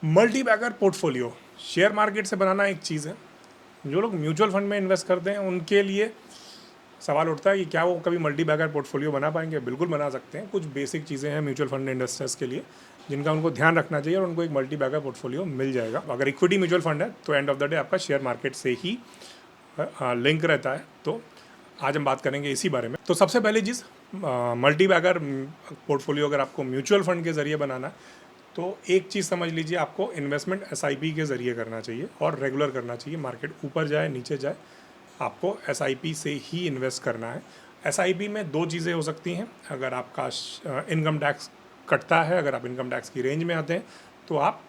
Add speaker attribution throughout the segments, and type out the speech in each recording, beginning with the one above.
Speaker 1: Multi bagger portfolio share market से बनाना एक चीज़ है। जो लोग म्यूचुअल फंड में इन्वेस्ट करते हैं उनके लिए सवाल उठता है कि क्या वो कभी मल्टी बैगर पोर्टफोलियो बना पाएंगे। बिल्कुल बना सकते हैं। कुछ बेसिक चीज़ें हैं म्यूचुअल फंड इन्वेस्टर्स के लिए जिनका उनको ध्यान रखना चाहिए और उनको एक मल्टी बैगर पोर्टफोलियो मिल जाएगा। अगर इक्विटी म्यूचुअल फंड है तो एंड ऑफ द डे आपका शेयर मार्केट से ही लिंक रहता है। तो आज हम बात करेंगे इसी बारे में। तो सबसे पहली चीज़, मल्टी बैगर पोर्टफोलियो अगर आपको म्यूचुअल फंड के ज़रिए बनाना है तो एक चीज़ समझ लीजिए, आपको इन्वेस्टमेंट एसआईपी के ज़रिए करना चाहिए और रेगुलर करना चाहिए। मार्केट ऊपर जाए नीचे जाए आपको एसआईपी से ही इन्वेस्ट करना है। एसआईपी में दो चीज़ें हो सकती हैं। अगर आपका इनकम टैक्स कटता है, अगर आप इनकम टैक्स की रेंज में आते हैं तो आप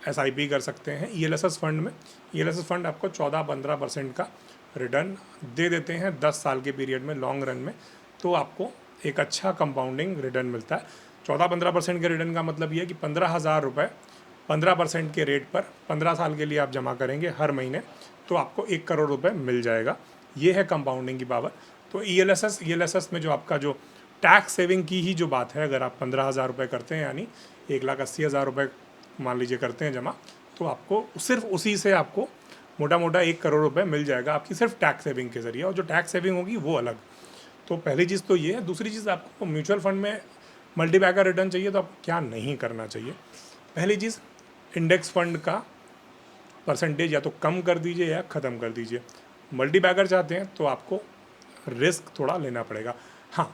Speaker 1: एसआईपी कर सकते हैं। ईएलएसएस फंड में ईएलएसएस फंड आपको 14-15% का रिटर्न दे देते हैं 10 साल के पीरियड में, लॉन्ग रन में। तो आपको एक अच्छा कंपाउंडिंग रिटर्न मिलता है। 14-15% के रिटर्न का मतलब ये है कि 15,000 रुपये 15% के रेट पर 15 साल के लिए आप जमा करेंगे हर महीने, तो आपको 1 करोड़ रुपए मिल जाएगा। ये है कंपाउंडिंग की पावर। तो ईएलएसएस में जो आपका जो टैक्स सेविंग की ही जो बात है, अगर आप 15,000 रुपये करते हैं यानी 1,80,000 रुपये मान लीजिए करते हैं जमा, तो आपको सिर्फ उसी से आपको मोटा मोटा 1 करोड़ रुपये मिल जाएगा आपकी सिर्फ टैक्स सेविंग के ज़रिए। और जो टैक्स सेविंग होगी वो अलग। तो पहली चीज़ तो ये है। दूसरी चीज़, आपको म्यूचुअल फंड में मल्टी बैगर रिटर्न चाहिए तो आपको क्या नहीं करना चाहिए। पहली चीज़, इंडेक्स फंड का परसेंटेज या तो कम कर दीजिए या ख़त्म कर दीजिए। मल्टी बैगर चाहते हैं तो आपको रिस्क थोड़ा लेना पड़ेगा। हाँ,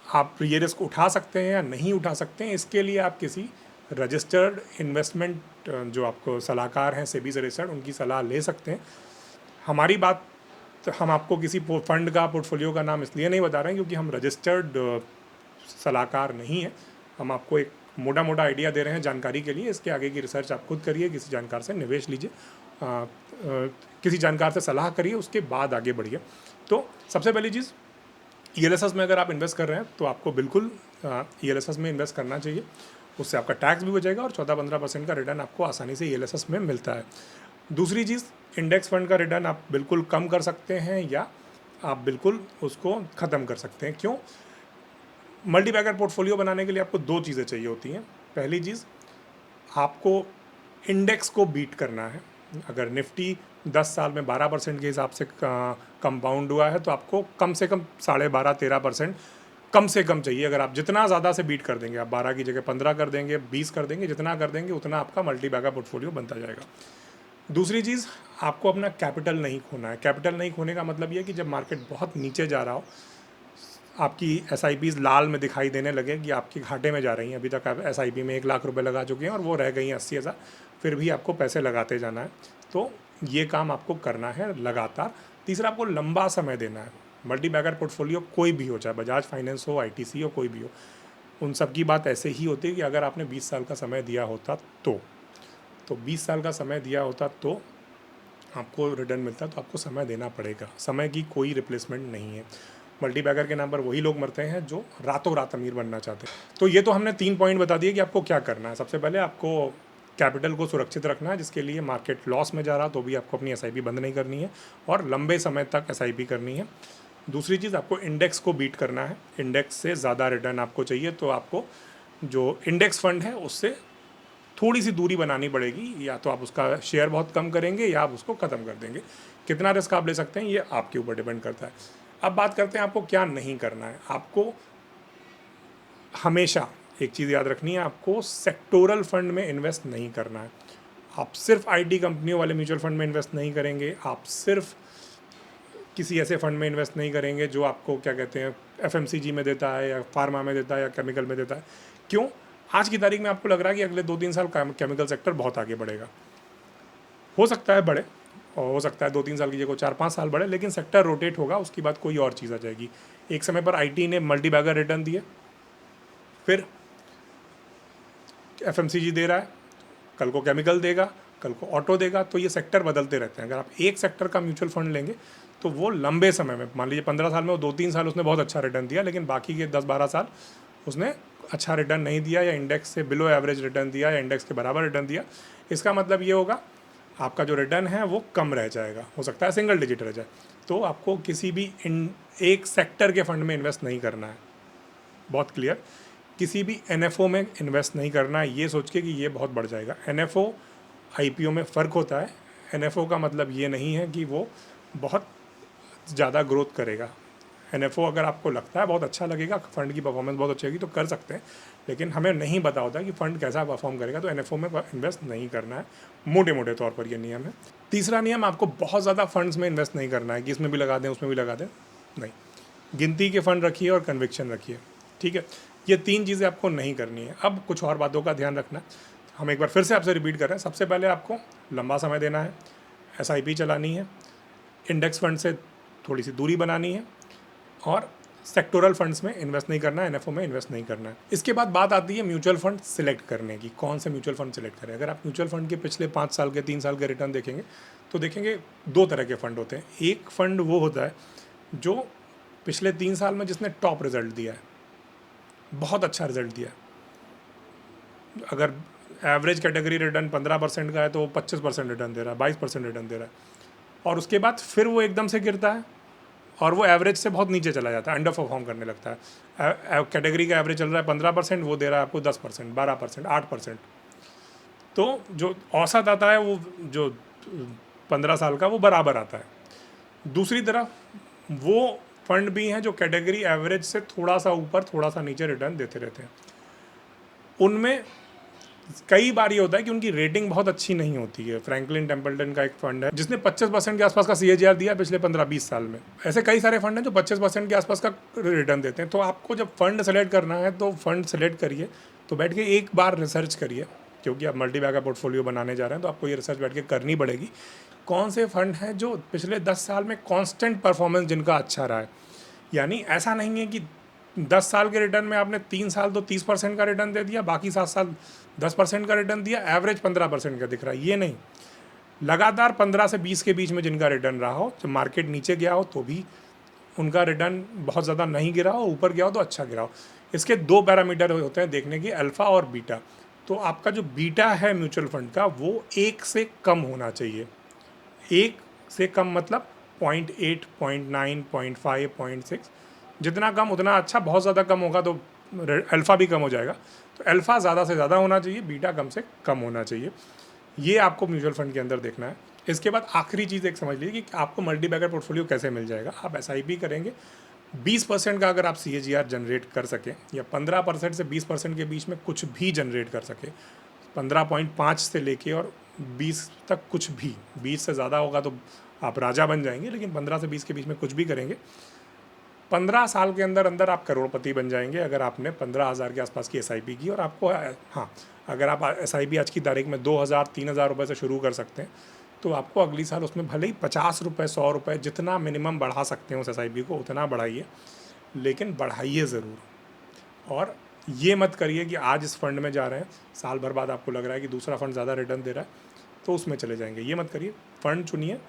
Speaker 1: आप ये रिस्क उठा सकते हैं या नहीं उठा सकते हैं, इसके लिए आप किसी रजिस्टर्ड इन्वेस्टमेंट जो आपको सलाहकार हैं सेबी से रजिस्टर्ड, उनकी सलाह ले सकते हैं। हमारी बात, हम आपको किसी फंड का पोर्टफोलियो का नाम इसलिए नहीं बता रहे हैं क्योंकि हम रजिस्टर्ड सलाहकार नहीं है। हम आपको एक मोटा मोटा आइडिया दे रहे हैं जानकारी के लिए। इसके आगे की रिसर्च आप खुद करिए, किसी जानकार से निवेश लीजिए, किसी जानकार से सलाह करिए, उसके बाद आगे बढ़िए। तो सबसे पहली चीज़, ईएलएसएस में अगर आप इन्वेस्ट कर रहे हैं तो आपको बिल्कुल ईएलएसएस में इन्वेस्ट करना चाहिए। उससे आपका टैक्स भी बचेगा और 14-15% का रिटर्न आपको आसानी से ईएलएसएस में मिलता है। दूसरी चीज़, इंडेक्स फंड का रिटर्न आप बिल्कुल कम कर सकते हैं या आप बिल्कुल उसको ख़त्म कर सकते हैं। क्यों? मल्टी बैगर पोर्टफोलियो बनाने के लिए आपको दो चीज़ें चाहिए होती हैं। पहली चीज़, आपको इंडेक्स को बीट करना है। अगर निफ्टी 10 साल में 12% के हिसाब से कंपाउंड हुआ है तो आपको कम से कम 12.5-13% कम से कम चाहिए। अगर आप जितना ज़्यादा से बीट कर देंगे, आप 12 की जगह 15 कर देंगे, 20 कर देंगे, जितना कर देंगे उतना आपका मल्टी बैगर पोर्टफोलियो बनता जाएगा। दूसरी चीज़, आपको अपना कैपिटल नहीं खोना है। कैपिटल नहीं खोने का मतलब ये है कि जब मार्केट बहुत नीचे जा रहा हो, आपकी एसआईपीज़ लाल में दिखाई देने लगे कि आपकी घाटे में जा रही हैं। अभी तक आप एसआईपी में 1 लाख रुपए लगा चुके हैं और वो रह गई हैं 80,000, फिर भी आपको पैसे लगाते जाना है। तो ये काम आपको करना है लगातार। तीसरा, आपको लंबा समय देना है। मल्टी बैगर पोर्टफोलियो कोई भी हो, चाहे बजाज फाइनेंस हो, आईटीसी हो, कोई भी हो, उन सब की बात ऐसे ही होती है कि अगर आपने 20 साल का समय दिया होता तो 20 साल का समय दिया होता तो आपको रिटर्न मिलता, तो आपको समय देना पड़ेगा। समय की कोई रिप्लेसमेंट नहीं है। मल्टी बैगर के नाम पर वही लोग मरते हैं जो रातों रात अमीर बनना चाहते हैं। तो ये तो हमने 3 पॉइंट बता दिए कि आपको क्या करना है। सबसे पहले आपको कैपिटल को सुरक्षित रखना है, जिसके लिए मार्केट लॉस में जा रहा तो भी आपको अपनी एसआईपी बंद नहीं करनी है और लंबे समय तक एसआईपी करनी है। दूसरी चीज़, आपको इंडेक्स को बीट करना है। इंडेक्स से ज़्यादा रिटर्न आपको चाहिए तो आपको जो इंडेक्स फंड है उससे थोड़ी सी दूरी बनानी पड़ेगी। या तो आप उसका शेयर बहुत कम करेंगे या आप उसको ख़त्म कर देंगे। कितना रिस्क आप ले सकते हैं ये आपके ऊपर डिपेंड करता है। अब बात करते हैं आपको क्या नहीं करना है। आपको हमेशा एक चीज़ याद रखनी है, आपको सेक्टोरल फंड में इन्वेस्ट नहीं करना है। आप सिर्फ आईटी कंपनियों वाले म्यूचुअल फंड में इन्वेस्ट नहीं करेंगे। आप सिर्फ किसी ऐसे फंड में इन्वेस्ट नहीं करेंगे जो आपको क्या कहते हैं एफएमसीजी में देता है या फार्मा में देता है या केमिकल में देता है। क्यों? आज की तारीख में आपको लग रहा है कि अगले 2-3 साल केमिकल सेक्टर बहुत आगे बढ़ेगा। हो सकता है बढ़े और हो सकता है 2-3 साल की जगह 4-5 साल बढ़े, लेकिन सेक्टर रोटेट होगा, उसके बाद कोई और चीज़ आ जाएगी। एक समय पर आईटी ने मल्टी बैगर रिटर्न दिए, फिर एफएमसीजी दे रहा है, कल को केमिकल देगा, कल को ऑटो देगा। तो ये सेक्टर बदलते रहते हैं। अगर आप एक सेक्टर का म्यूचुअल फंड लेंगे तो वो लंबे समय में, मान लीजिए 15 साल में वो 2-3 साल उसने बहुत अच्छा रिटर्न दिया, लेकिन बाकी के 10-12 साल उसने अच्छा रिटर्न नहीं दिया या इंडेक्स से बिलो एवरेज रिटर्न दिया या इंडेक्स के बराबर रिटर्न दिया। इसका मतलब ये होगा आपका जो रिटर्न है वो कम रह जाएगा, हो सकता है सिंगल डिजिट रह जाए। तो आपको किसी भी एक सेक्टर के फंड में इन्वेस्ट नहीं करना है। बहुत क्लियर। किसी भी एनएफओ में इन्वेस्ट नहीं करना है ये सोच के कि ये बहुत बढ़ जाएगा। एनएफओ आईपीओ में फ़र्क होता है। एनएफओ का मतलब ये नहीं है कि वो बहुत ज़्यादा ग्रोथ करेगा। एनएफओ अगर आपको लगता है बहुत अच्छा लगेगा, फ़ंड की परफॉर्मेंस बहुत अच्छी होगी तो कर सकते हैं, लेकिन हमें नहीं पता होता कि फ़ंड कैसा परफॉर्म करेगा, तो एनएफओ में इन्वेस्ट नहीं करना है। मोटे मोटे तौर पर ये नियम है। तीसरा नियम, आपको बहुत ज़्यादा फंड्स में इन्वेस्ट नहीं करना है कि इसमें भी लगा दें उसमें भी लगा दें, नहीं। गिनती के फ़ंड रखिए और कन्विक्शन रखिए, ठीक है। ये 3 चीज़ें आपको नहीं करनी है। अब कुछ और बातों का ध्यान रखना। हम एक बार फिर से आपसे रिपीट कर रहे हैं। सबसे पहले आपको लंबा समय देना है, एसआईपी चलानी है, इंडेक्स फंड से थोड़ी सी दूरी बनानी है, और सेक्टोरल फंड्स में इन्वेस्ट नहीं करना है, एनएफओ में इन्वेस्ट नहीं करना है। इसके बाद बात आती है म्यूचुअल फंड सिलेक्ट करने की, कौन से म्यूचुअल फंड सिलेक्ट करें। अगर आप म्यूचुअल फंड के पिछले 5 साल के 3 साल के रिटर्न देखेंगे तो देखेंगे 2 तरह के फंड होते हैं। एक फंड वो होता है जो पिछले 3 साल में जिसने टॉप रिजल्ट दिया है, बहुत अच्छा रिजल्ट दिया है। अगर एवरेज कैटेगरी रिटर्न 15% का है तो वो 25% रिटर्न दे रहा है, 22% रिटर्न दे रहा है, और उसके बाद फिर वो एकदम से गिरता है और वो एवरेज से बहुत नीचे चला जाता है, अंडर परफॉर्म करने लगता है। कैटेगरी का एवरेज चल रहा है 15%, वो दे रहा है आपको 10%, 12%, 8%। तो जो औसत आता है वो जो 15 साल का वो बराबर आता है। दूसरी तरफ वो फंड भी हैं जो कैटेगरी एवरेज से थोड़ा सा ऊपर थोड़ा सा नीचे रिटर्न देते रहते हैं। उनमें कई बार ये होता है कि उनकी रेटिंग बहुत अच्छी नहीं होती है। फ्रैंकलिन टेम्पल्टन का एक फंड है जिसने 25% के आसपास का सीएजीआर दिया पिछले 15-20 साल में। ऐसे कई सारे फंड हैं जो 25% के आसपास का रिटर्न देते हैं। तो आपको जब फंड सेलेक्ट करना है तो फंड सेलेक्ट करिए तो बैठ के एक बार रिसर्च करिए, क्योंकि आप मल्टी बैगर पोर्टफोलियो बनाने जा रहे हैं तो आपको ये रिसर्च बैठ के करनी पड़ेगी। कौन से फंड हैं जो पिछले 10 साल में कॉन्स्टेंट परफॉर्मेंस जिनका अच्छा रहा है। यानी ऐसा नहीं है कि 10 साल के रिटर्न में आपने 3 साल तो 30% का रिटर्न दे दिया, बाकी 7 साल 10% का रिटर्न दिया, एवरेज 15% का दिख रहा है। ये नहीं, लगातार 15 से 20 के बीच में जिनका रिटर्न रहा हो, जब मार्केट नीचे गया हो तो भी उनका रिटर्न बहुत ज़्यादा नहीं गिरा हो, ऊपर गया हो तो अच्छा गिरा हो। इसके 2 पैरामीटर होते हैं देखने की, अल्फ़ा और बीटा। तो आपका जो बीटा है म्यूचुअल फंड का वो 1 से कम होना चाहिए। 1 से कम मतलब 0.8, 0.9, 0.5, 0.6, जितना कम उतना अच्छा। बहुत ज़्यादा कम होगा तो अल्फ़ा भी कम हो जाएगा। तो अल्फ़ा ज़्यादा से ज़्यादा होना चाहिए, बीटा कम से कम होना चाहिए। ये आपको म्यूचुअल फंड के अंदर देखना है। इसके बाद आखिरी चीज़ एक समझ लीजिए कि आपको मल्टी बैगर पोर्टफोलियो कैसे मिल जाएगा। आप एसआईपी करेंगे, 20% का अगर आप सीएजीआर जनरेट कर सकें, या 15% से 20% के बीच में कुछ भी जनरेट कर सके, 15.5 से लेके और 20 तक कुछ भी, 20 से ज़्यादा होगा तो आप राजा बन जाएंगे, लेकिन 15 से 20 के बीच में कुछ भी करेंगे, 15 साल के अंदर अंदर आप करोड़पति बन जाएंगे अगर आपने 15,000 के आसपास की एसआईपी की। और आपको, हाँ, अगर आप एसआईपी आज की तारीख में 2,000, 3,000 रुपये से शुरू कर सकते हैं तो आपको अगली साल उसमें भले ही 50 रुपये, 100 रुपये, जितना मिनिमम बढ़ा सकते हैं उस एसआईपी को उतना बढ़ाइए, लेकिन बढ़ाइए ज़रूर। और ये मत करिए कि आज इस फंड में जा रहे हैं, साल भर बाद आपको लग रहा है कि दूसरा फंड ज़्यादा रिटर्न दे रहा है तो उसमें चले जाएंगे। ये मत करिए। फ़ंड चुनिए,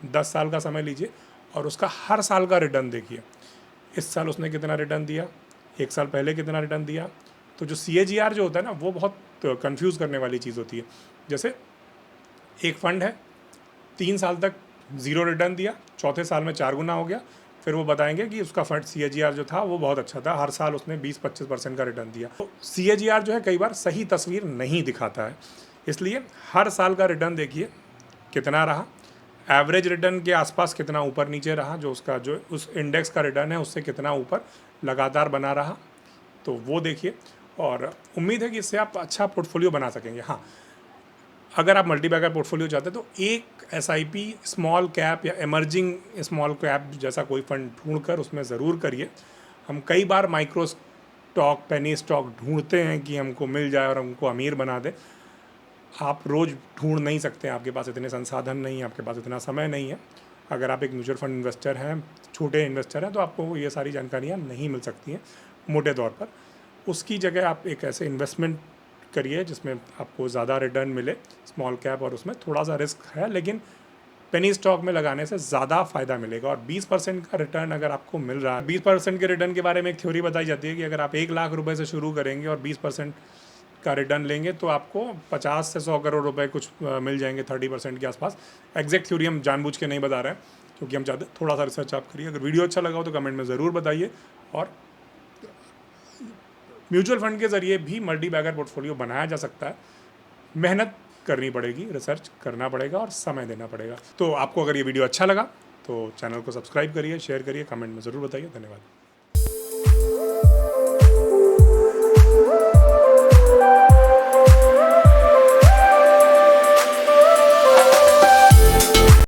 Speaker 1: 10 साल का समय लीजिए और उसका हर साल का रिटर्न देखिए। इस साल उसने कितना रिटर्न दिया, 1 साल पहले कितना रिटर्न दिया। तो जो सीएजीआर जो होता है ना, वो बहुत कंफ्यूज करने वाली चीज़ होती है। जैसे एक फ़ंड है, 3 साल तक 0 रिटर्न दिया, चौथे साल में 4 गुना हो गया, फिर वो बताएंगे कि उसका फंड सीएजीआर जो था वो बहुत अच्छा था, हर साल उसने 20-25% का रिटर्न दिया। तो सीएजीआर जो है कई बार सही तस्वीर नहीं दिखाता है, इसलिए हर साल का रिटर्न देखिए कितना रहा, एवरेज रिटर्न के आसपास कितना ऊपर नीचे रहा, जो उसका जो उस इंडेक्स का रिटर्न है उससे कितना ऊपर लगातार बना रहा, तो वो देखिए। और उम्मीद है कि इससे आप अच्छा पोर्टफोलियो बना सकेंगे। हाँ, अगर आप मल्टी बैगर पोर्टफोलियो चाहते हैं तो एक एसआईपी स्मॉल कैप या इमर्जिंग स्मॉल कैप जैसा कोई फंड ढूंढकर उसमें ज़रूर करिए। हम कई बार माइक्रो स्टॉक, पेनी स्टॉक ढूंढते हैं कि हमको मिल जाए और हमको अमीर बना दे। आप रोज़ ढूंढ नहीं सकते, आपके पास इतने संसाधन नहीं है, आपके पास इतना समय नहीं है। अगर आप एक म्यूचुअल फंड इन्वेस्टर हैं, छोटे इन्वेस्टर हैं, तो आपको ये सारी जानकारियाँ नहीं मिल सकती हैं मोटे तौर पर। उसकी जगह आप एक ऐसे इन्वेस्टमेंट करिए जिसमें आपको ज़्यादा रिटर्न मिले, स्मॉल कैप, और उसमें थोड़ा सा रिस्क है, लेकिन पेनी स्टॉक में लगाने से ज़्यादा फ़ायदा मिलेगा। और 20% का रिटर्न अगर आपको मिल रहा है, 20% के रिटर्न के बारे में एक थ्योरी बताई जाती है कि अगर आप 1 लाख रुपए से शुरू करेंगे और 20% का रिटर्न लेंगे तो आपको 50 से 100 करोड़ रुपए कुछ मिल जाएंगे, 30% के आसपास। एग्जैक्ट थ्योरी हम जानबूझ के नहीं बता रहे हैं, क्योंकि हम चाहते थोड़ा सा रिसर्च आप करिए। अगर वीडियो अच्छा लगा हो तो कमेंट में ज़रूर बताइए, और म्यूचुअल फंड के ज़रिए भी मल्टी बैगर पोर्टफोलियो बनाया जा सकता है। मेहनत करनी पड़ेगी, रिसर्च करना पड़ेगा और समय देना पड़ेगा। तो आपको अगर ये वीडियो अच्छा लगा तो चैनल को सब्सक्राइब करिए, शेयर करिए, कमेंट में ज़रूर बताइए। धन्यवाद।